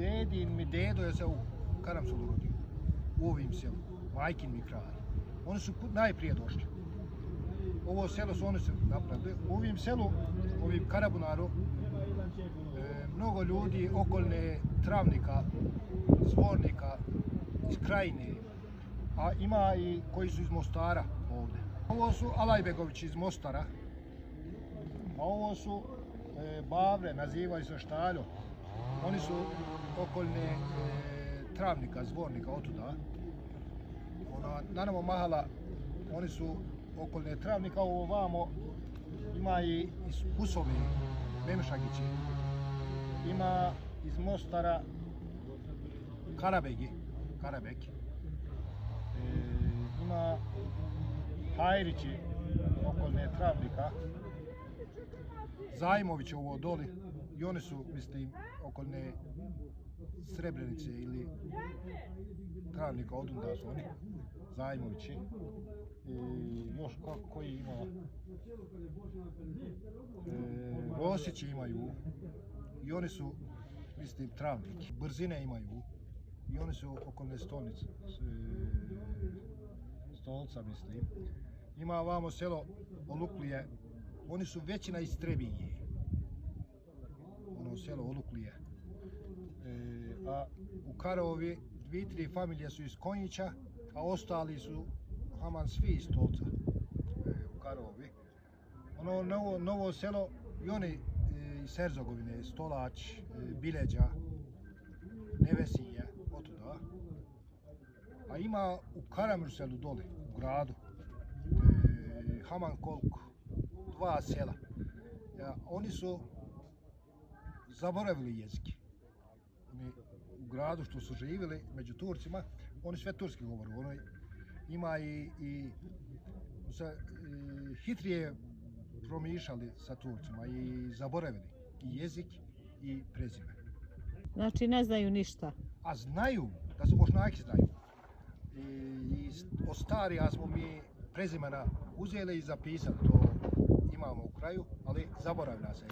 dedin mi dedo je se u Karamsulu rodio, u ovim selu, majkin mi kralj. Oni su najprije došli. Ovo selo su oni se napravili. U ovim selu, ovim Karabunaru, mnogo ljudi okolne Travnika, Zvornika, iz Krajine, a ima i koji su iz Mostara ovdje. Ovo su Alajbegovići iz Mostara, a ovo su Bavre, nazivaju se Štaljo. Oni su okolne Travnika, Zvornika, otuda. Nanovo Mahala, oni su okolne Travnika, ovo vamo ima i iz Kusovi, Memšagići, ima iz Mostara Karabek, ima Hajrići, okolne Travnika, Zajmović ovo doli, i oni su, mislim, okolne Srebrenice ili Travnika, odunda su oni, Zajmovići. Još koji ima, Rosići imaju, i oni su, mislim, Travnik. Brzine imaju, i oni su okolne stolnice, Stolca, mislim. Ima ovamo selo Oluklije, oni su većina iz Trebinje, ono selo Oluklije. A u Karovi 2-3 familije su iz Konjića, a ostali su aman svi iz Stolca u Karovi. Ono novo selo i oni iz Herzogovine, Stolać, Bileđa, Nevesinje, otuda. A ima u Karamürselu doli, u gradu, haman koliko, 2 sela. Oni su zaboravili jezike. U gradu što su živjeli među Turcima, oni sve turski govore. Ono ima i hitrije promišljali sa Turcima i zaboravili i jezik i prezime. Znači ne znaju ništa? A znaju, da su Bošnjaki znaju. I od starija smo mi prezimena uzeli i zapisali, to imamo u kraju, ali zaboravlja se.